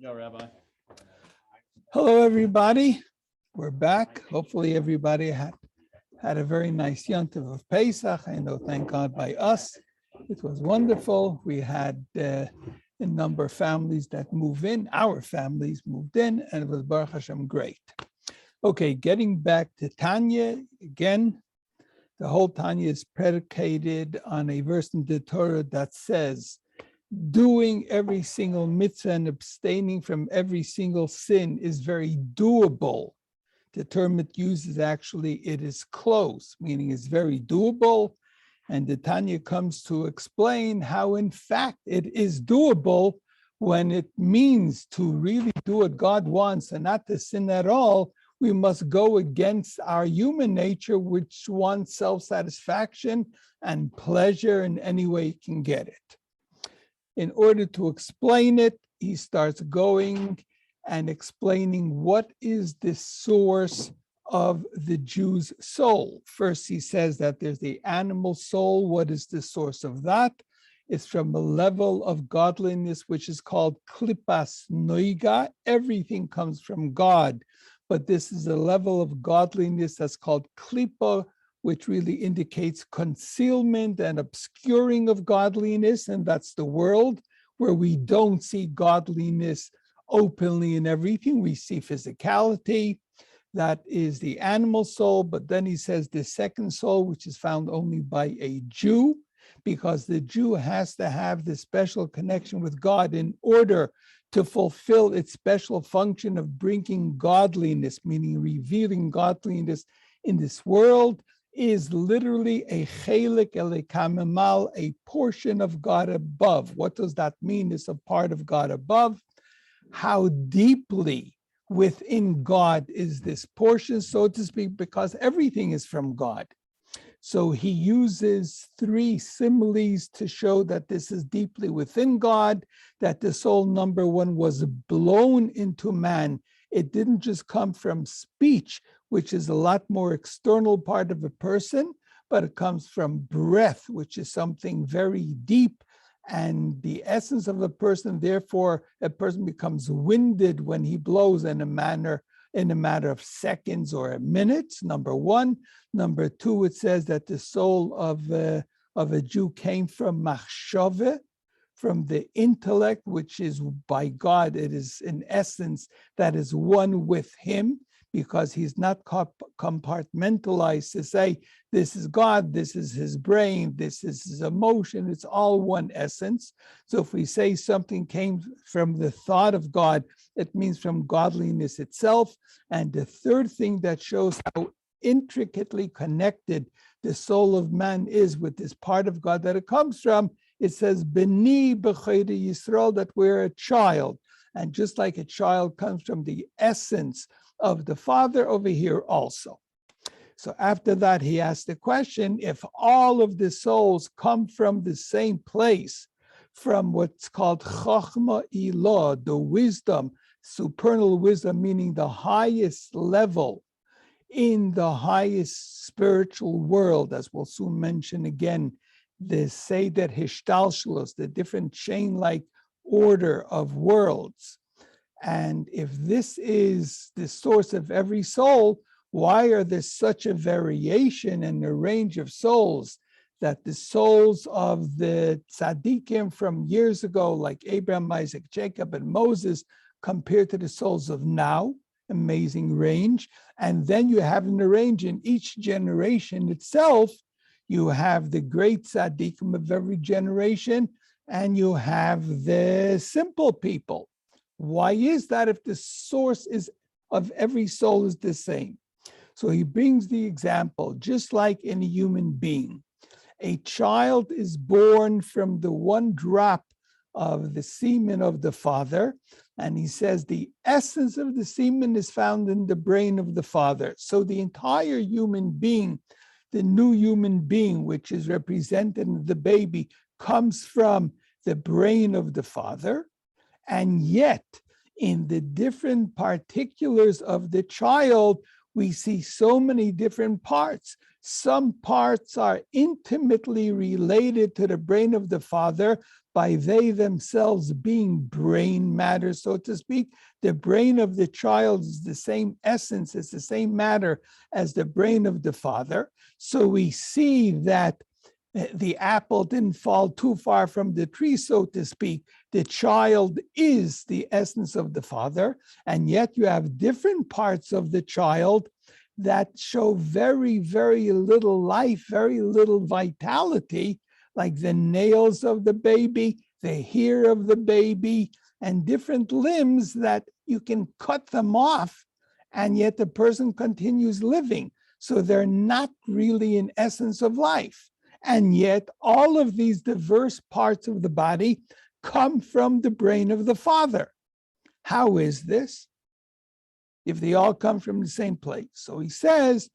No, Rabbi. Hello, everybody. We're back. Hopefully, everybody had a very nice Yontiv of Pesach. I know, thank God, by us. It was wonderful. We had a number of families that move in. Our families moved in, and it was Baruch Hashem great. Okay, getting back to Tanya again. The whole Tanya is predicated on a verse in the Torah that says, doing every single mitzvah and abstaining from every single sin is very doable. The term it uses actually, it is close, meaning it's very doable. And the Tanya comes to explain how, in fact, it is doable when it means to really do what God wants and not to sin at all. We must go against our human nature, which wants self-satisfaction and pleasure in any way you can get it. In order to explain it, he starts going and explaining what is the source of the Jew's soul. First, he says that there's the animal soul. What is the source of that? It's from a level of godliness, which is called klipas noiga. Everything comes from God, but this is a level of godliness that's called klipa, which really indicates concealment and obscuring of godliness, and that's the world where we don't see godliness openly in everything. We see physicality. That is the animal soul, but then he says the second soul, which is found only by a Jew, because the Jew has to have this special connection with God in order to fulfill its special function of bringing godliness, meaning revealing godliness in this world, is literally a chelik elekamemal, a portion of God above. What does that mean? It's a part of God above. How deeply within God is this portion, so to speak, because everything is from God. So he uses three similes to show that this is deeply within God, that the soul, number one, was blown into man. It didn't just come from speech, which is a lot more external part of a person, but it comes from breath, which is something very deep. And the essence of a person, therefore, a person becomes winded when he blows in a matter of seconds or minutes, number one. Number two, it says that the soul of a Jew came from machshove, from the intellect, which is by God. It is in essence that is one with him, because he's not compartmentalized to say, this is God, this is his brain, this is his emotion. It's all one essence. So if we say something came from the thought of God, it means from godliness itself. And the third thing that shows how intricately connected the soul of man is with this part of God that it comes from, it says, B'ni b'chayre Yisrael, that we're a child. And just like a child comes from the essence of the Father, over here also. So after that, he asked the question, if all of the souls come from the same place, from what's called Chachma Ilah, the wisdom, supernal wisdom, meaning the highest level in the highest spiritual world, as we'll soon mention again, the Seder Hishtalshelos, the different chain-like order of worlds. And if this is the source of every soul, why are there such a variation in the range of souls, that the souls of the tzaddikim from years ago, like Abraham, Isaac, Jacob, and Moses, compared to the souls of now? Amazing range. And then you have in the range in each generation itself, you have the great tzaddikim of every generation, and you have the simple people. Why is that if the source is of every soul is the same? So he brings the example, just like in a human being. A child is born from the one drop of the semen of the father, and he says the essence of the semen is found in the brain of the father. So the entire human being, the new human being, which is represented in the baby, comes from the brain of the father. And yet, in the different particulars of the child, we see so many different parts. Some parts are intimately related to the brain of the father, by they themselves being brain matter, so to speak. The brain of the child is the same essence, it's the same matter as the brain of the father. So we see that the apple didn't fall too far from the tree, so to speak. The child is the essence of the father, and yet you have different parts of the child that show very, very little life, very little vitality, like the nails of the baby, the hair of the baby, and different limbs that you can cut them off, and yet the person continues living. So they're not really an essence of life. And yet all of these diverse parts of the body come from the brain of the father. How is this? If they all come from the same place. So he says,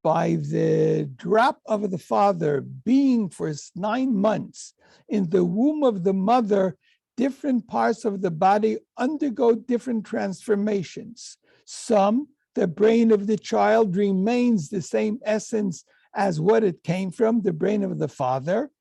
by the drop of the father being for 9 months in the womb of the mother, different parts of the body undergo different transformations. Some, the brain of the child remains the same essence as what it came from, the brain of the father.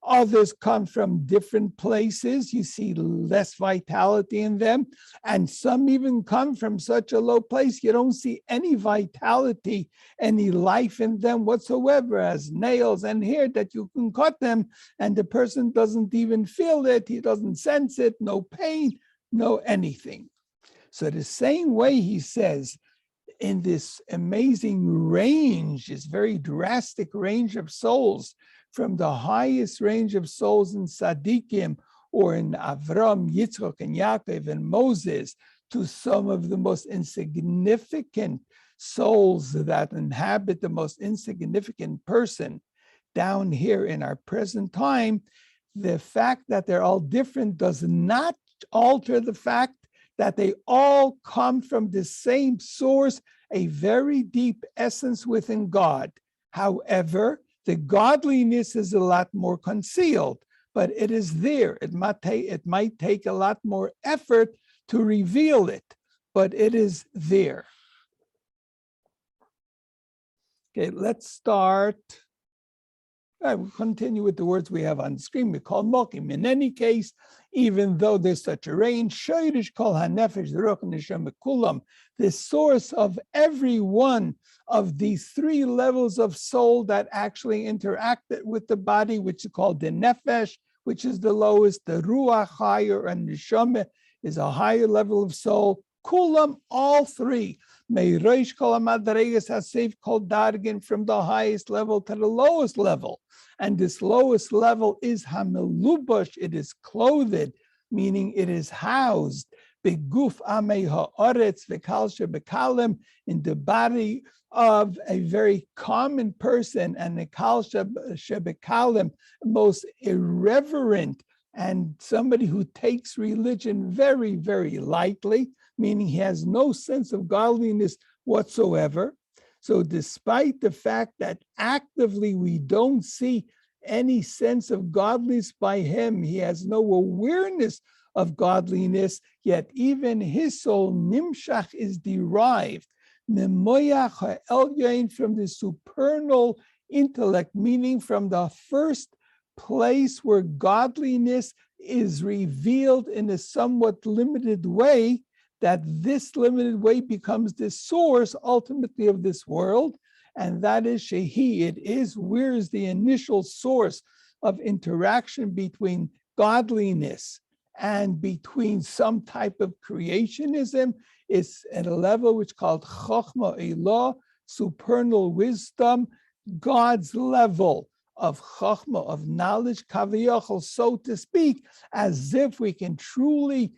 Others come from different places. You see less vitality in them. And some even come from such a low place, you don't see any vitality, any life in them whatsoever, as nails and hair that you can cut them and the person doesn't even feel it, he doesn't sense it, no pain, no anything. So the same way he says, in this amazing range, this very drastic range of souls, from the highest range of souls in Tzaddikim, or in Avram, Yitzchak, and Yaakov, and Moses, to some of the most insignificant souls that inhabit the most insignificant person down here in our present time, the fact that they're all different does not alter the fact that they all come from the same source, a very deep essence within God. However, the godliness is a lot more concealed, but it is there. It might take a lot more effort to reveal it, but it is there. Okay, let's start. We'll continue with the words we have on the screen. We call mokim. In any case, even though there's such a range, shoyrish kol hanefesh, the ruach, neshama, kulam, the source of every one of these 3 levels of soul that actually interact with the body, which is called the nefesh, which is the lowest, the ruach higher, and neshama is a higher level of soul. Kulam, all 3. Meirosh kol hamadregas hasef kol dargin, from the highest level to the lowest level. And this lowest level is hamelubash, it is clothed, meaning it is housed. Beguf amei ha'aretz v'kal shebekalim, in the body of a very common person, and the kal shebekalim, most irreverent, and somebody who takes religion very, very lightly, meaning he has no sense of godliness whatsoever. So despite the fact that actively we don't see any sense of godliness by him, he has no awareness of godliness, yet even his soul, nimshach, is derived, memoyach ha'elyon, from the supernal intellect, meaning from the first place where godliness is revealed in a somewhat limited way, that this limited way becomes the source ultimately of this world, and that is shehi. It is, where is the initial source of interaction between godliness and between some type of creationism. It's at a level which is called chokhmah elah, supernal wisdom, God's level of chokhmah, of knowledge, kaviyachol, so to speak, as if we can truly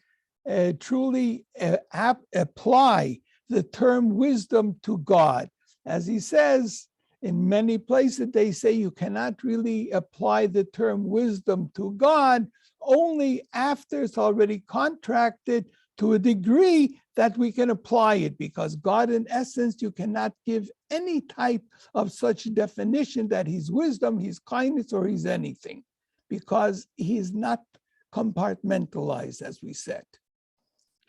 apply the term wisdom to God. As he says, in many places they say you cannot really apply the term wisdom to God only after it's already contracted to a degree that we can apply it, because God, in essence, you cannot give any type of such definition that he's wisdom, he's kindness, or he's anything, because he's not compartmentalized, as we said.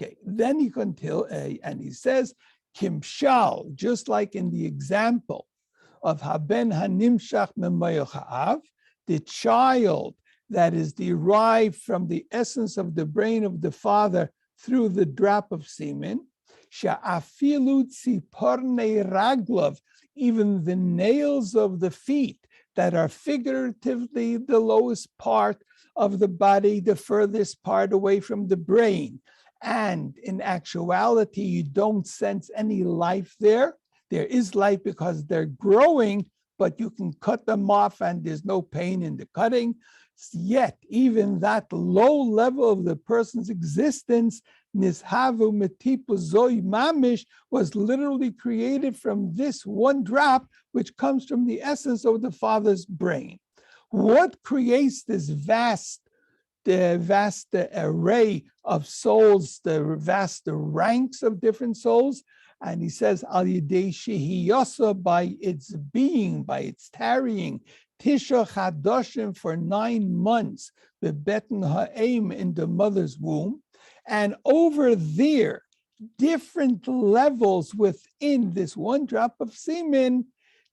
Okay, then he continues, and he says, Kimshal, just like in the example of Haben Hanimshach Memoyach Ha'av, the child that is derived from the essence of the brain of the father through the drop of semen. She'afilu tzipornei raglav, even the nails of the feet that are figuratively the lowest part of the body, the furthest part away from the brain. And in actuality, you don't sense any life there. There is life because they're growing, but you can cut them off and there's no pain in the cutting. Yet, even that low level of the person's existence, nishavu metipu zoi mamish, was literally created from this one drop, which comes from the essence of the father's brain. What creates this vast array of souls, the vast ranks of different souls? And he says, al yidei shehiyasa, by its being, by its tarrying, Tisha Chadoshim, for 9 months, the Beten Ha'em, in the mother's womb. And over there, different levels within this one drop of semen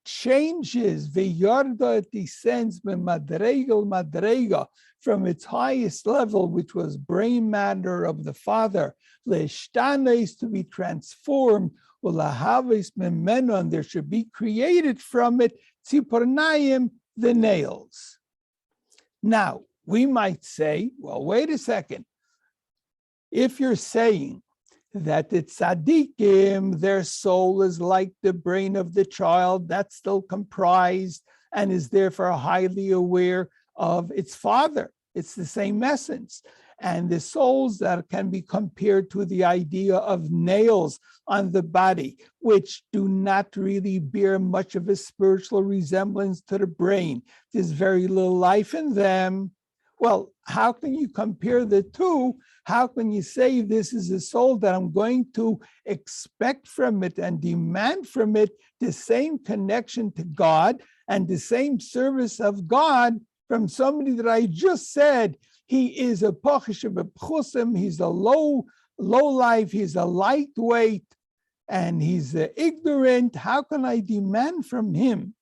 changes. V'yarda, it descends madrega, from its highest level, which was brain matter of the father, le'shtanes, to be transformed, u'lahaves memena, and there should be created from it tzipornayim, the nails. Now, we might say, well, wait a second. If you're saying that the tzaddikim, their soul is like the brain of the child, that's still comprised and is therefore highly aware of its father. It's the same essence. And the souls that can be compared to the idea of nails on the body, which do not really bear much of a spiritual resemblance to the brain. There's very little life in them. Well, how can you compare the two? How can you say this is a soul that I'm going to expect from it and demand from it the same connection to God and the same service of God from somebody that I just said he is a pachish of a pchusim, he's a low life, he's a lightweight, and he's ignorant? How can I demand from him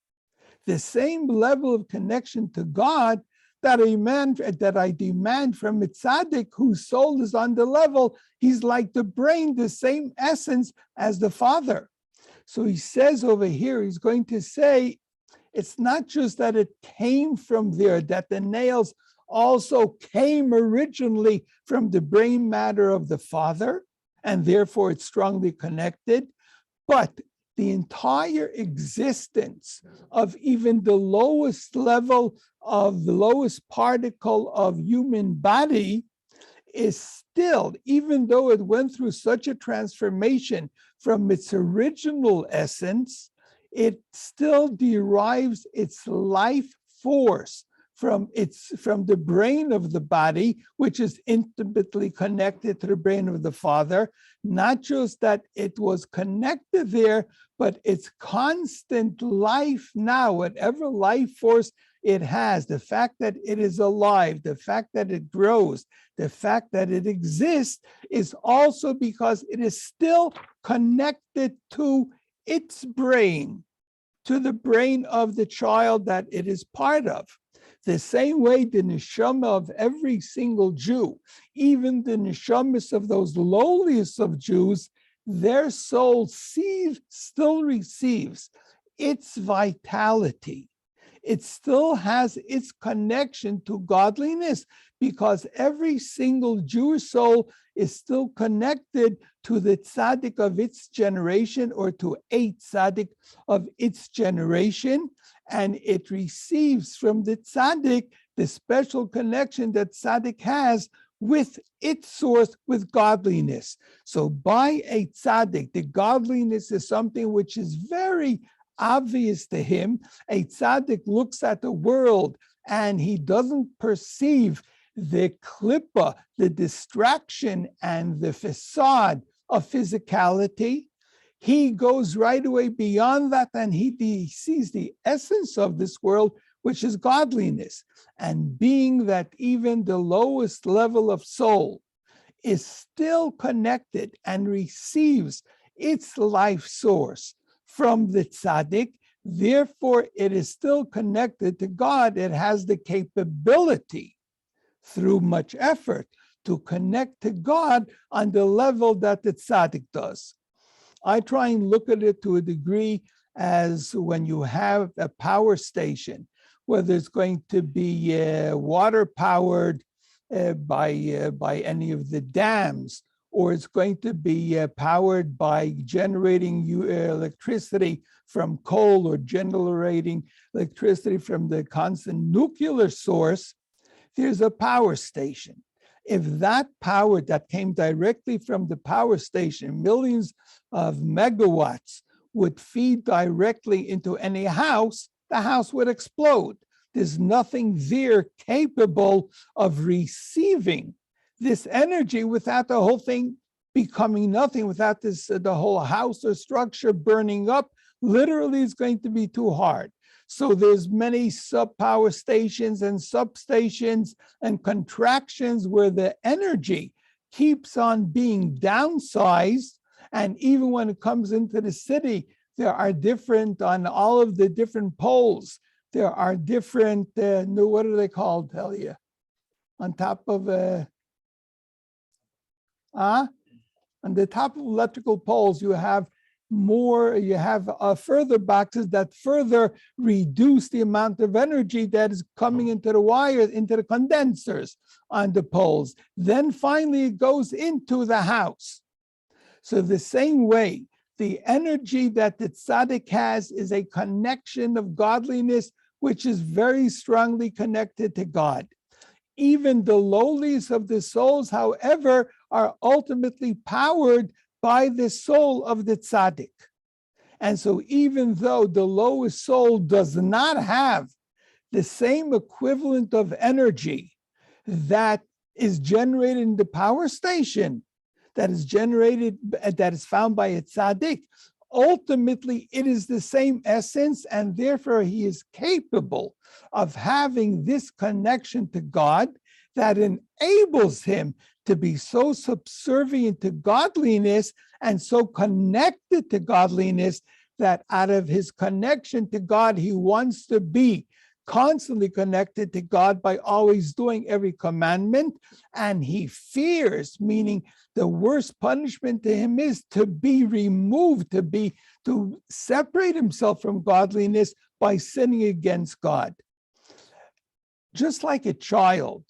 the same level of connection to God that I demand from a tzaddik whose soul is on the level, he's like the brain, the same essence as the father? So he says over here, he's going to say, it's not just that it came from there, that the nails also came originally from the brain matter of the father, and therefore it's strongly connected, but the entire existence of even the lowest level of the lowest particle of human body is still, even though it went through such a transformation from its original essence, it still derives its life force from the brain of the body, which is intimately connected to the brain of the father. Not just that it was connected there, but its constant life now, whatever life force it has, the fact that it is alive, the fact that it grows, the fact that it exists, is also because it is still connected to its brain, to the brain of the child that it is part of. The same way the neshama of every single Jew, even the neshamas of those lowliest of Jews, their soul still receives its vitality. It still has its connection to godliness, because every single Jewish soul is still connected to the tzaddik of its generation, or to a tzaddik of its generation, and it receives from the tzaddik the special connection that tzaddik has with its source, with godliness. So by a tzaddik, the godliness is something which is very obvious to him. A tzaddik looks at the world and he doesn't perceive the klippa, the distraction and the facade of physicality. He goes right away beyond that, and he sees the essence of this world, which is godliness. And being that even the lowest level of soul is still connected and receives its life source from the tzaddik, therefore it is still connected to God. It has the capability through much effort to connect to God on the level that the tzaddik does. I try and look at it to a degree as when you have a power station, whether it's going to be water powered by any of the dams, or it's going to be powered by generating electricity from coal or generating electricity from the constant nuclear source, there's a power station. If that power that came directly from the power station, millions of megawatts, would feed directly into any house, the house would explode. There's nothing there capable of receiving this energy without the whole thing becoming nothing, without this, the whole house or structure burning up. Literally, it's going to be too hard. So there's many sub-power stations and substations and contractions where the energy keeps on being downsized. And even when it comes into the city, there are different, on all of the different poles, there are different, what are they called, tell you? On top of, on the top of electrical poles, you have further boxes that further reduce the amount of energy that is coming into the wires, into the condensers on the poles. Then finally it goes into the house. So the same way, the energy that the tzaddik has is a connection of godliness, which is very strongly connected to God. Even the lowliest of the souls, however, are ultimately powered by the soul of the tzaddik. And so even though the lowest soul does not have the same equivalent of energy that is generated in the power station, that is found by a tzaddik, ultimately it is the same essence, and therefore he is capable of having this connection to God that enables him to be so subservient to godliness and so connected to godliness that out of his connection to God, he wants to be constantly connected to God by always doing every commandment. And he fears, meaning the worst punishment to him is to be removed, to separate himself from godliness by sinning against God. Just like a child,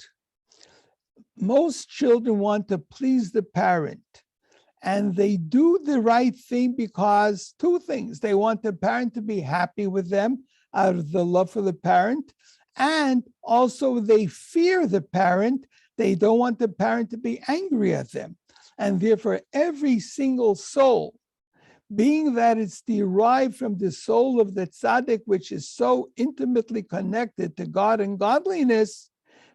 most children want to please the parent, and they do the right thing because two things. They want the parent to be happy with them out of the love for the parent, and also they fear the parent. They don't want the parent to be angry at them. And therefore, every single soul, being that it's derived from the soul of the tzaddik, which is so intimately connected to God and godliness,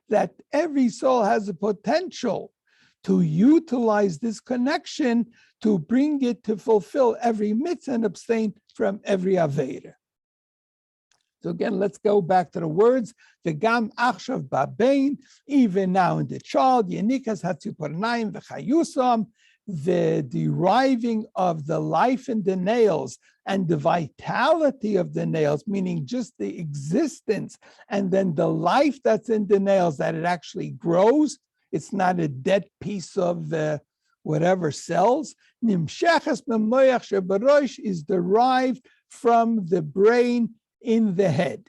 that every soul has a potential to utilize this connection to bring it to fulfill every mitzvah and abstain from every avera. So again, let's go back to the words. V'gam achshav ba'bein, even now in the child, yenikas hatzipornaim v'chayusam, the deriving of the life in the nails and the vitality of the nails, meaning just the existence, and then the life that's in the nails, that it actually grows. It's not a dead piece of whatever cells. Nimshechas b'moyach shebarosh is derived from the brain in the head.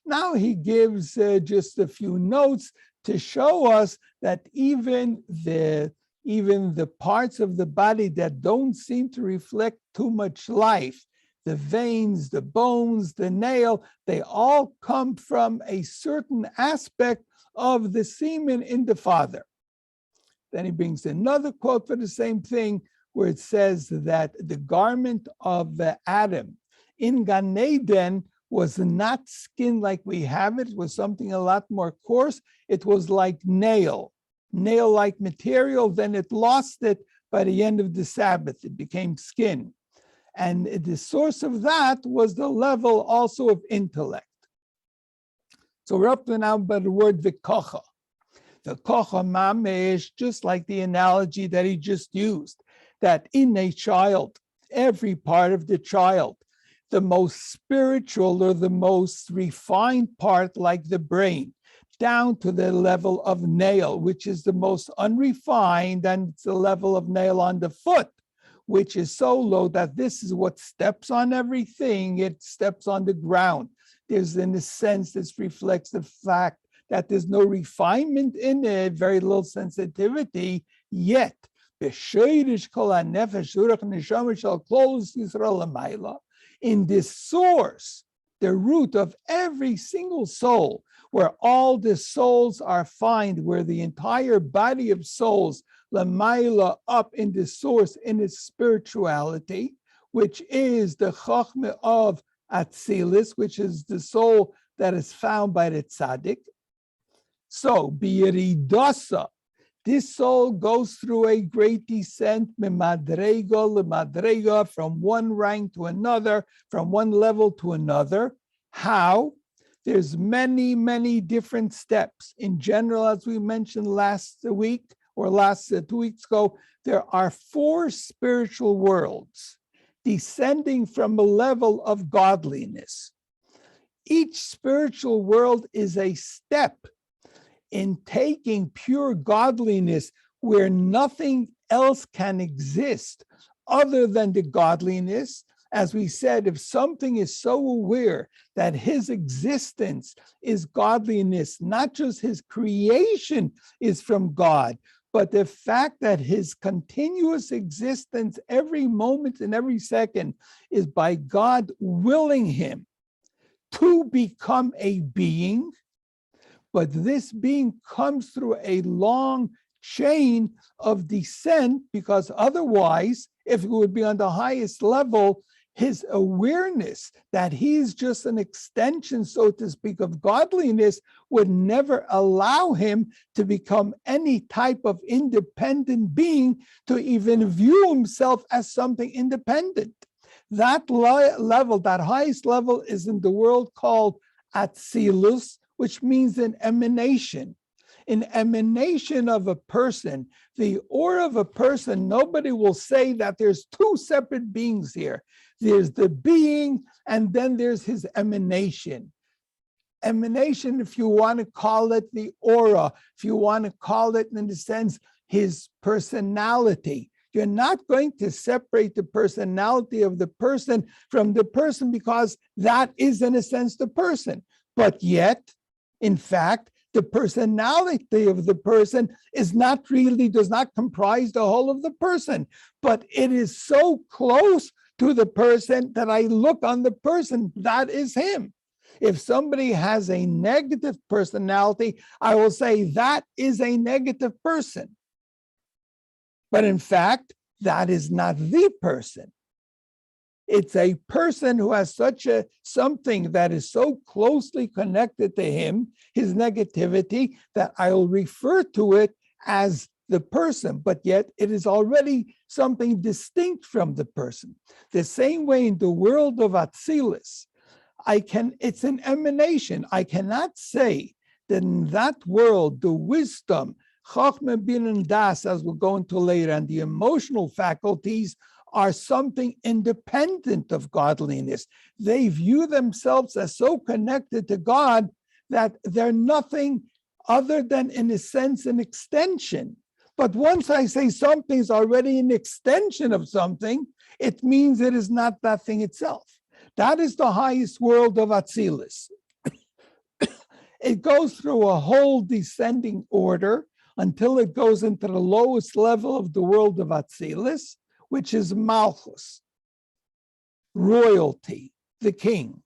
Now he gives just a few notes to show us that even the parts of the body that don't seem to reflect too much life, the veins, the bones, the nail, they all come from a certain aspect of the semen in the father. Then he brings another quote for the same thing, where it says that the garment of Adam in Gan Eden was not skin like we have it. It was something a lot more coarse. It was like nail-like material. Then it lost it by the end of the Sabbath. It became skin. And the source of that was the level also of intellect. So we're up to now by the word v'kocha. The kocha mamesh, just like the analogy that he just used, that in a child, every part of the child, the most spiritual or the most refined part, like the brain, down to the level of nail, which is the most unrefined, and it's the level of nail on the foot, which is so low that this is what steps on everything. It steps on the ground. There's, in a sense, this reflects the fact that there's no refinement in it, very little sensitivity, yet in this source, the root of every single soul, where all the souls are found, where the entire body of souls, Lamaila, up in the source, in its spirituality, which is the Chachma of Atzilis, which is the soul that is found by the Tzaddik. So, Biyeridasa, this soul goes through a great descent, Mimadrega lemadrega, from one rank to another, from one level to another. How? There's many, many different steps. In general, as we mentioned last week, or last 2 weeks ago, there are 4 spiritual worlds descending from a level of godliness. Each spiritual world is a step in taking pure godliness where nothing else can exist other than the godliness. As we said, if something is so aware that his existence is godliness, not just his creation is from God, but the fact that his continuous existence every moment and every second is by God willing him to become a being, but this being comes through a long chain of descent, because otherwise, if it would be on the highest level, his awareness that he's just an extension, so to speak, of godliness would never allow him to become any type of independent being, to even view himself as something independent. That level, that highest level, is in the world called Atzilus, which means an emanation. An emanation of a person, the aura of a person. Nobody will say that there's 2 separate beings here. There's the being, and then there's his emanation. Emanation, if you want to call it the aura, if you want to call it, in a sense, his personality. You're not going to separate the personality of the person from the person, because that is, in a sense, the person. But yet, in fact, the personality of the person is not really, does not comprise the whole of the person, but it is so close to the person that I look on the person, that is him. If somebody has a negative personality, I will say that is a negative person. But in fact, that is not the person. It's a person who has such a something that is so closely connected to him, his negativity, that I will refer to it as the person, but yet it is already something distinct from the person. The same way in the world of Atzilis, it's an emanation. I cannot say that in that world, the wisdom, Chachma, Bin, and Das, as we'll go into later, and the emotional faculties are something independent of godliness. They view themselves as so connected to God that they're nothing other than, in a sense, an extension. But once I say something's already an extension of something, it means it is not that thing itself. That is the highest world of Atzilis. It goes through a whole descending order until it goes into the lowest level of the world of Atzilis, which is Malchus, royalty, the king.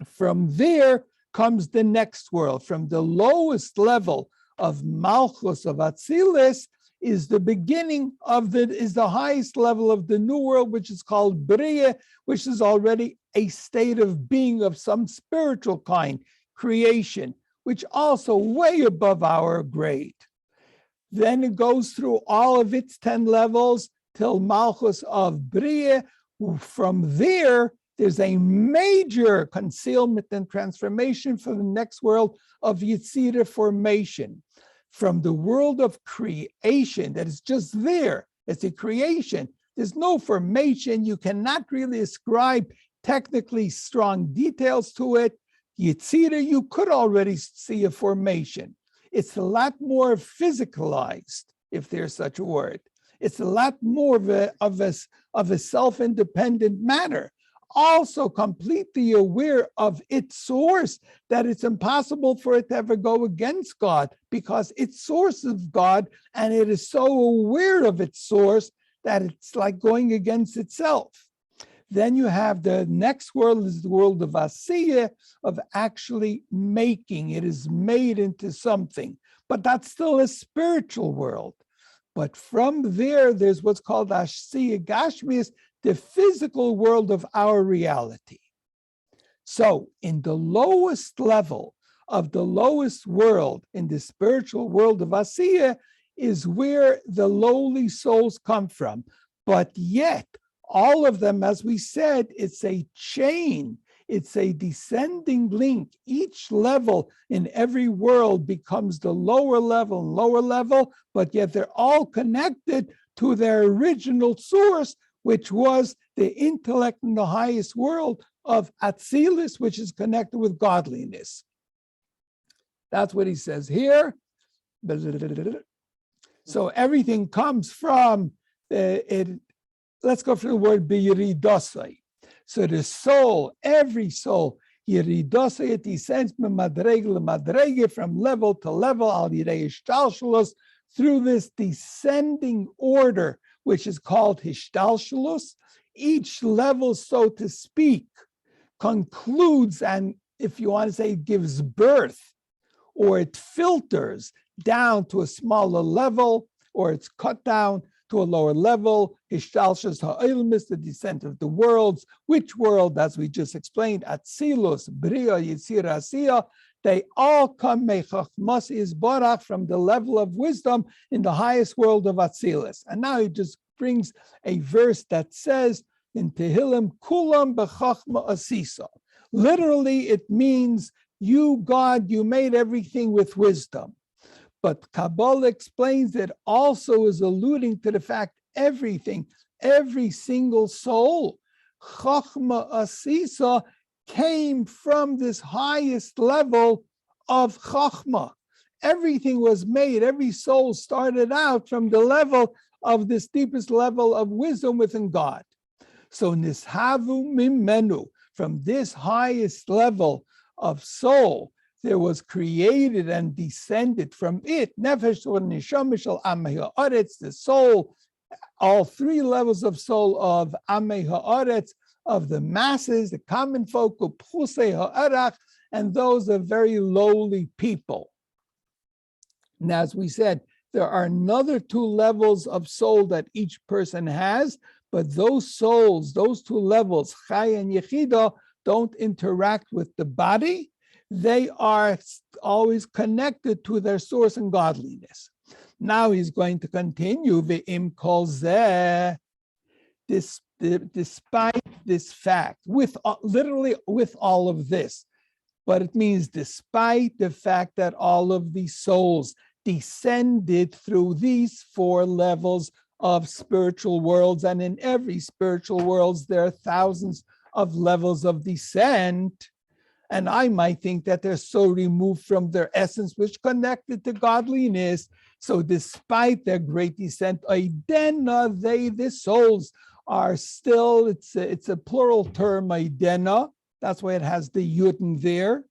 From there comes the next world. From the lowest level of Malchus of Atzilis is the beginning of is the highest level of the new world, which is called Bria, which is already a state of being of some spiritual kind, creation, which also way above our grade. Then it goes through all of its 10 levels till Malchus of Bria. From there, there's a major concealment and transformation for the next world of Yetzirah, formation. From the world of creation that is just there, it's a creation. There's no formation. You cannot really ascribe technically strong details to it. Yitzira, you could already see a formation. It's a lot more physicalized, if there's such a word. It's a lot more of a self-independent matter. Also completely aware of its source, that it's impossible for it to ever go against God because its source is God, and it is so aware of its source that it's like going against itself. Then you have the next world is the world of Asiya, of actually making. It is made into something, but that's still a spiritual world. But from there, there's what's called Asiya Gashmias, the physical world of our reality. So in the lowest level of the lowest world, in the spiritual world of Asiya, is where the lowly souls come from. But yet, all of them, as we said, it's a chain. It's a descending link. Each level in every world becomes the lower level and lower level, but yet they're all connected to their original source, which was the intellect in the highest world of Atzilus, which is connected with godliness. That's what he says here. So everything comes from it. Let's go for the word biyiridosai. So the soul, every soul, yiridosai, it descends from level to level, al yirei hishtalshelus, through this descending order, which is called hishtalshelus. Each level, so to speak, concludes, and if you want to say, gives birth, or it filters down to a smaller level, or it's cut down to a lower level. Hishtalshelus ha'ilmis, the descent of the worlds. Which world, as we just explained, Atzilus, Bria, Yitzira, Asiya, they all come mechachmas izbarach, from the level of wisdom in the highest world of Atzilus. And now he just brings a verse that says in Tehillim, Kulam bechachma asisa. Literally, it means, you, God, you made everything with wisdom. But Kabbalah explains that also is alluding to the fact everything, every single soul, Chachma Asisa, came from this highest level of Chachma. Everything was made, every soul started out from the level of this deepest level of wisdom within God. So Nishavu Mimenu, from this highest level of soul, there was created and descended from it, Nefesh or Neshama Shel Amei Haaretz, the soul, all three levels of soul of Amei Haaretz, of the masses, the common folk, Pchusei Ha'arach, and those are very lowly people. And as we said, there are another two levels of soul that each person has, but those souls, those two levels, Chai and Yechida, don't interact with the body. They are always connected to their source and godliness. Now he's going to continue, Ve'im kol zeh, despite this fact, literally with all of this, but it means despite the fact that all of these souls descended through these four levels of spiritual worlds, and in every spiritual worlds there are thousands of levels of descent. And I might think that they're so removed from their essence, which connected to godliness. So despite their great descent, Idena, they, the souls, are still, it's a plural term, Idena. That's why it has the yud there,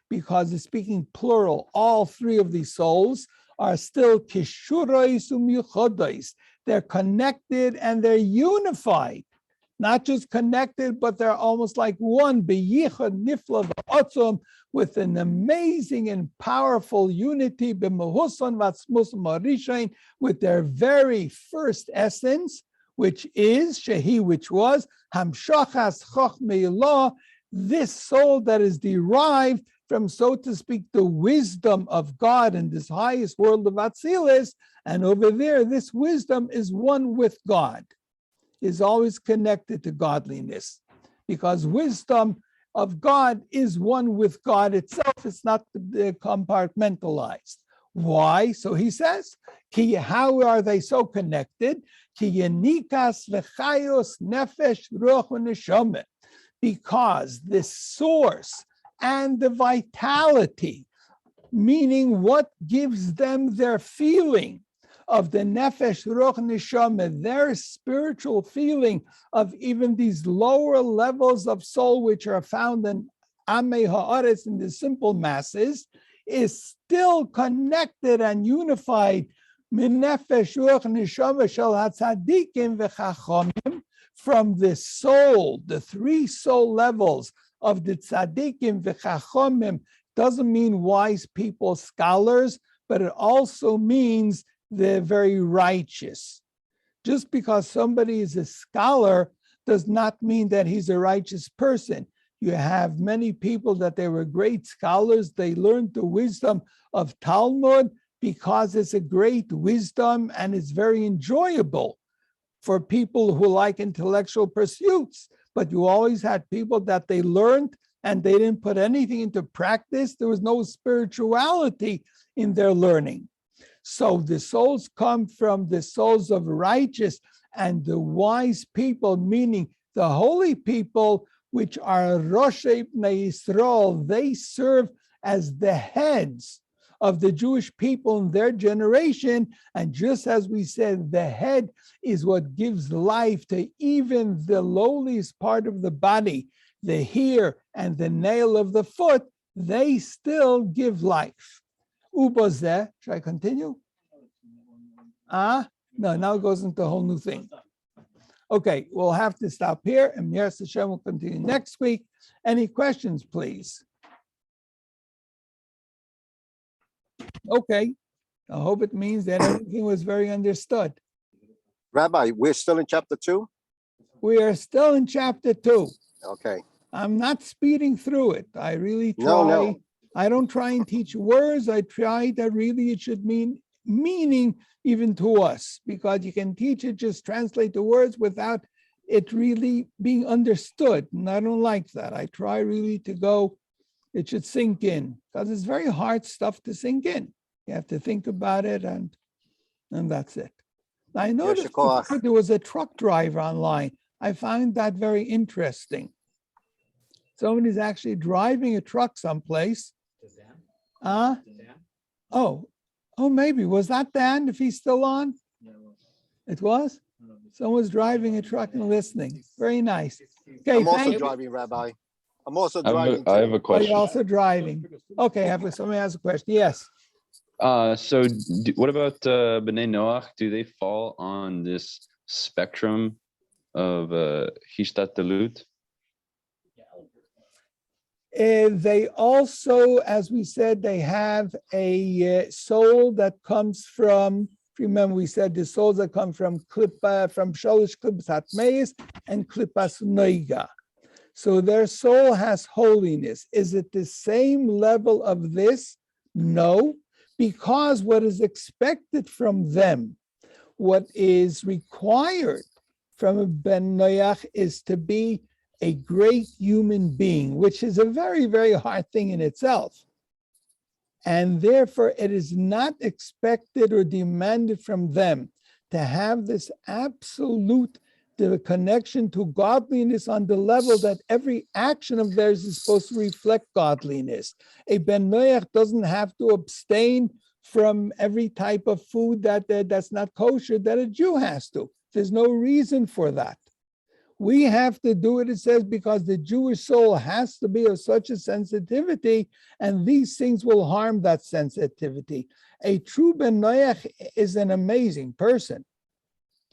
because it's speaking plural. All three of these souls are still kishurais umyuchodais. They're connected and they're unified. Not just connected, but they're almost like one, beyichad nifla v'otzom, with an amazing and powerful unity, b'mehusan v'atzmus marishain, with their very first essence, which is shehi, which was hamshachas chochmei Elah, this soul that is derived from, so to speak, the wisdom of God in this highest world of Atzilus, and over there, this wisdom is one with God, is always connected to godliness, because wisdom of God is one with God itself. It's not compartmentalized. Why? So he says, how are they so connected? Because this source and the vitality, meaning what gives them their feeling of the nefesh, ruach, neshama, their spiritual feeling of even these lower levels of soul, which are found in Amei Haaretz, in the simple masses, is still connected and unified min nefesh, ruach, neshama shel hatzadikim v'chachomim, from the soul, the three soul levels of the tzadikim v'chachomim. Doesn't mean wise people, scholars, but it also means the very righteous. Just because somebody is a scholar does not mean that he's a righteous person. You have many people that they were great scholars. They learned the wisdom of Talmud because it's a great wisdom and it's very enjoyable for people who like intellectual pursuits. But you always had people that they learned and they didn't put anything into practice. There was no spirituality in their learning. So the souls come from the souls of righteous and the wise people, meaning the holy people, which are Roshei Bnei Yisrael. They serve as the heads of the Jewish people in their generation. And just as we said, the head is what gives life to even the lowliest part of the body, the hair and the nail of the foot. They still give life. Ubozeh, should I continue? No, now it goes into a whole new thing. Okay, we'll have to stop here, and Yes Hashem will continue next week. Any questions, please? Okay, I hope it means that everything was very understood. Rabbi, we're still in chapter 2? We are still in chapter 2. Okay. I'm not speeding through it. I really try. No. I don't try and teach words. I try that really it should mean meaning even to us, because you can teach it, just translate the words without it really being understood. And I don't like that. I try really to go, it should sink in, because it's very hard stuff to sink in. You have to think about it, and that's it. I noticed there was a truck driver online. I find that very interesting. Somebody's actually driving a truck someplace. Oh, maybe. Was that Dan, if he's still on? It was? Someone's driving a truck and listening. Very nice. Okay, I'm also driving, Rabbi. I'm also driving. I have a question. Oh, you're also driving. Okay, somebody has a question. Yes. So what about B'nai Noach? Do they fall on this spectrum of Hishtatlut? They also, as we said, they have a soul that comes from, remember we said the souls that come from Klippa, from Sholish Klippas Hatmeis and Klippas Noiga. So their soul has holiness. Is it the same level of this? No, because what is expected from them, what is required from a Ben Noach is to be a great human being, which is a very, very hard thing in itself. And therefore, it is not expected or demanded from them to have this absolute connection to godliness on the level that every action of theirs is supposed to reflect godliness. A Ben Noach doesn't have to abstain from every type of food that's not kosher that a Jew has to. There's no reason for that. We have to do it, it says, because the Jewish soul has to be of such a sensitivity, and these things will harm that sensitivity. A true Ben Noach is an amazing person.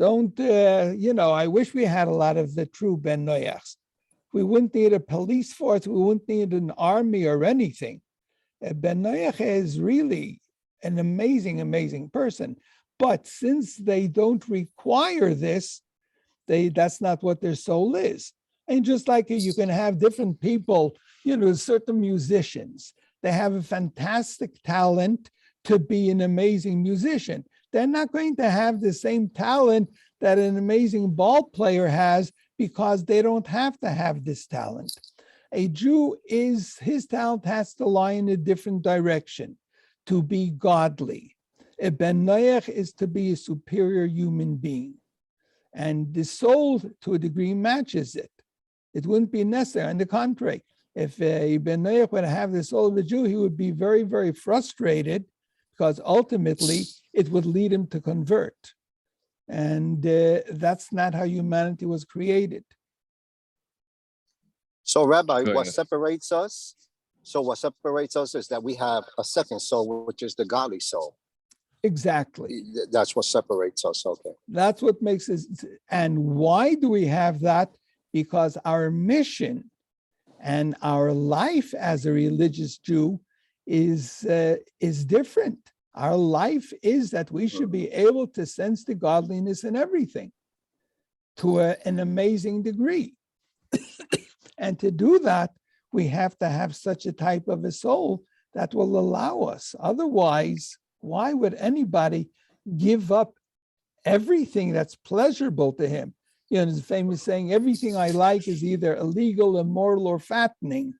I wish we had a lot of the true Ben Noachs. We wouldn't need a police force, we wouldn't need an army or anything. Ben Noach is really an amazing, amazing person. But since they don't require this, that's not what their soul is. And just like you can have different people, certain musicians, they have a fantastic talent to be an amazing musician. They're not going to have the same talent that an amazing ball player has, because they don't have to have this talent. A Jew his talent has to lie in a different direction, to be godly. A Ben Noach is to be a superior human being. And the soul, to a degree, matches it. It wouldn't be necessary. On the contrary, If Ben Noach would have the soul of a Jew, he would be very, very frustrated because ultimately it would lead him to convert. And that's not how humanity was created. So, Rabbi, Go what ahead. separates us? So, what separates us is that we have a second soul, which is the godly soul. Exactly. That's what separates us. Okay. That's what makes us. And why do we have that? Because our mission and our life as a religious Jew is different. Our life is that we should be able to sense the godliness in everything to an amazing degree. And to do that, we have to have such a type of a soul that will allow us. Otherwise, why would anybody give up everything that's pleasurable to him? You know, there's a famous saying, everything I like is either illegal, immoral, or fattening.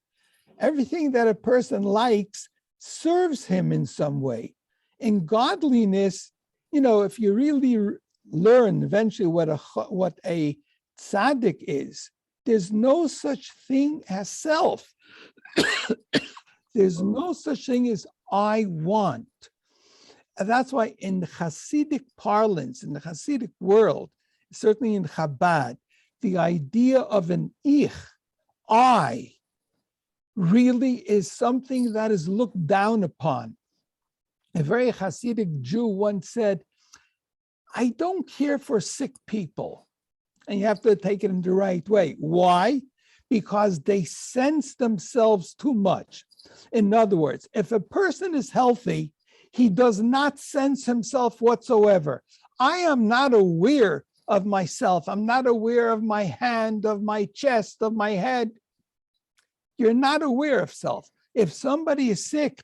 Everything that a person likes serves him in some way. In godliness, you know, if you really learn eventually what a tzaddik is, there's no such thing as self. There's no such thing as I want. And that's why in the Hasidic parlance, in the Hasidic world, certainly in Chabad, the idea of an ich, I, really is something that is looked down upon. A very Hasidic Jew once said, I don't care for sick people. And you have to take it in the right way. Why? Because they sense themselves too much. In other words, if a person is healthy, he does not sense himself whatsoever. I am not aware of myself. I'm not aware of my hand, of my chest, of my head. You're not aware of self. If somebody is sick,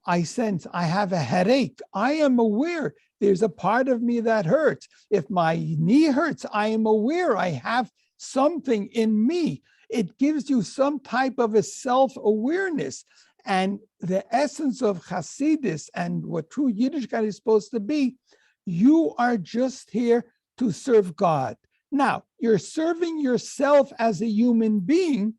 I sense I have a headache. I am aware there's a part of me that hurts. If my knee hurts, I am aware I have something in me. It gives you some type of a self-awareness. And the essence of Hasidus and what true Yiddishkeit is supposed to be, you are just here to serve God. Now, you're serving yourself as a human being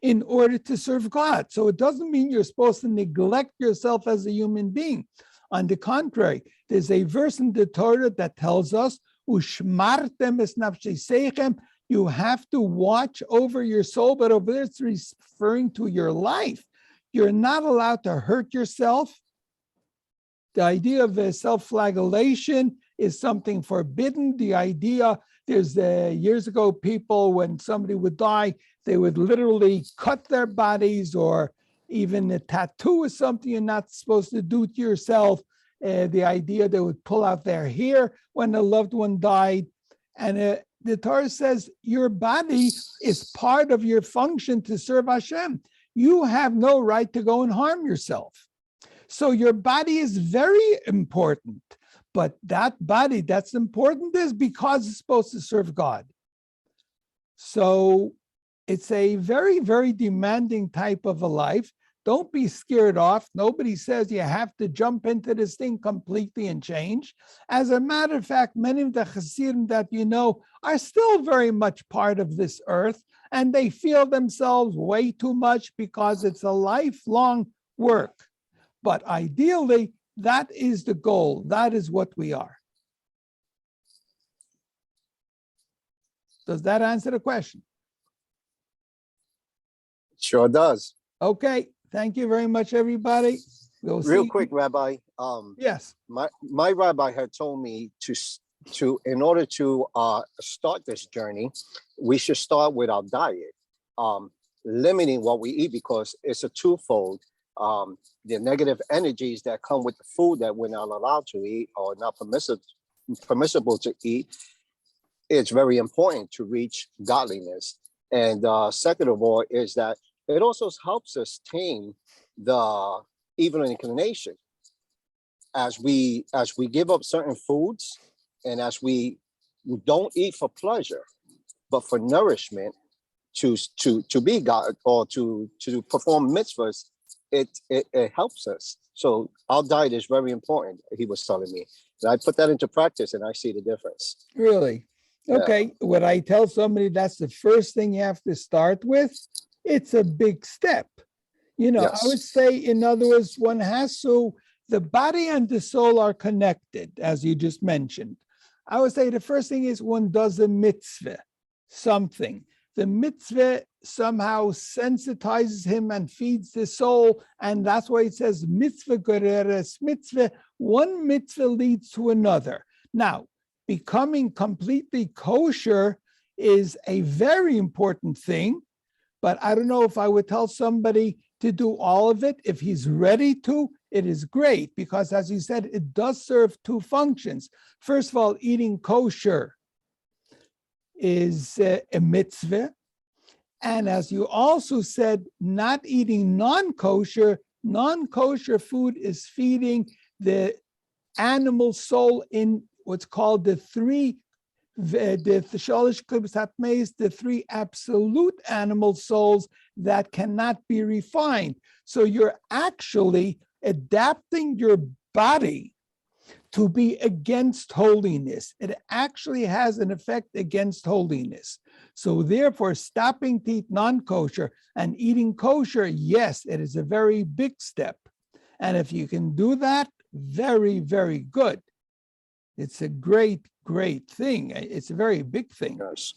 in order to serve God. So it doesn't mean you're supposed to neglect yourself as a human being. On the contrary, there's a verse in the Torah that tells us, Ushmartem es nafsheseichem, you have to watch over your soul, but over there it's referring to your life. You're not allowed to hurt yourself. The idea of self-flagellation is something forbidden. The idea, there's years ago, people, when somebody would die, they would literally cut their bodies, or even a tattoo is something you're not supposed to do to yourself. The idea they would pull out their hair when a loved one died. And the Torah says your body is part of your function to serve Hashem. You have no right to go and harm yourself. So your body is very important. But that body that's important is because it's supposed to serve God. So it's a very, very demanding type of a life. Don't be scared off. Nobody says you have to jump into this thing completely and change. As a matter of fact, many of the Hasidim that you know are still very much part of this earth, and they feel themselves way too much because it's a lifelong work. But ideally, that is the goal. That is what we are. Does that answer the question? Sure does. Okay. Thank you very much, everybody. We'll Real see. quick, Rabbi. Yes. My rabbi had told me to in order to start this journey, we should start with our diet, limiting what we eat, because it's a twofold. The negative energies that come with the food that we're not allowed to eat or not permissible to eat. It's very important to reach godliness. And second of all is that it also helps us tame the evil inclination as we give up certain foods, and as we don't eat for pleasure, but for nourishment, to be God or to perform mitzvahs. It helps us. So our diet is very important, he was telling me. And I put that into practice and I see the difference. Really? Okay. What I tell somebody, that's the first thing you have to start with, it's a big step. You know, Yes. I would say, in other words, one has to, the body and the soul are connected, as you just mentioned. I would say the first thing is one does a mitzvah, something. The mitzvah somehow sensitizes him and feeds the soul. And that's why it says mitzvah gereres mitzvah. One mitzvah leads to another. Now, becoming completely kosher is a very important thing, but I don't know if I would tell somebody to do all of it. If he's ready to, it is great, because as you said, it does serve two functions. First of all, eating kosher is a mitzvah. And as you also said, not eating non-kosher food is feeding the animal soul in what's called the three absolute animal souls that cannot be refined. So you're actually adapting your body to be against holiness. It actually has an effect against holiness. So therefore, stopping to eat non-kosher and eating kosher, yes, it is a very big step. And if you can do that, very, very good. It's a great, great thing. It's a very big thing. Yes.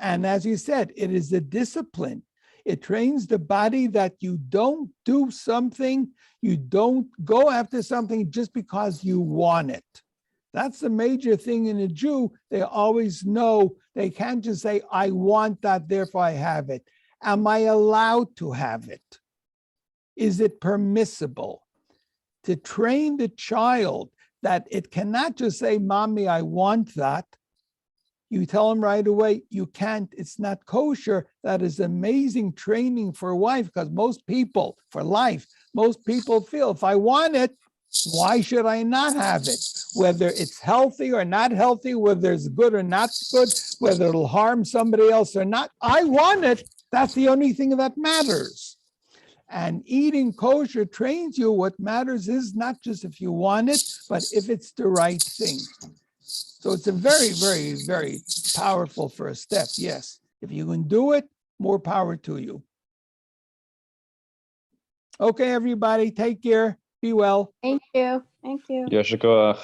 And as you said, it is a discipline. It trains the body that you don't do something, you don't go after something just because you want it. That's the major thing in a Jew. They always know they can't just say, I want that, therefore I have it. Am I allowed to have it? Is it permissible? To train the child that it cannot just say, Mommy, I want that. You tell them right away, you can't, it's not kosher. That is amazing training for a wife, because most people, for life, most people feel, if I want it, why should I not have it? Whether it's healthy or not healthy, whether it's good or not good, whether it'll harm somebody else or not, I want it. That's the only thing that matters. And eating kosher trains you. What matters is not just if you want it, but if it's the right thing. So it's a very, very, very powerful first step. Yes. If you can do it, more power to you. Okay, everybody, take care. Be well. Thank you. Thank you. Yasher koach.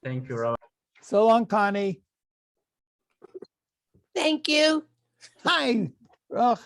Thank you, Rabbi. So long, Connie. Thank you. Hi. Ugh.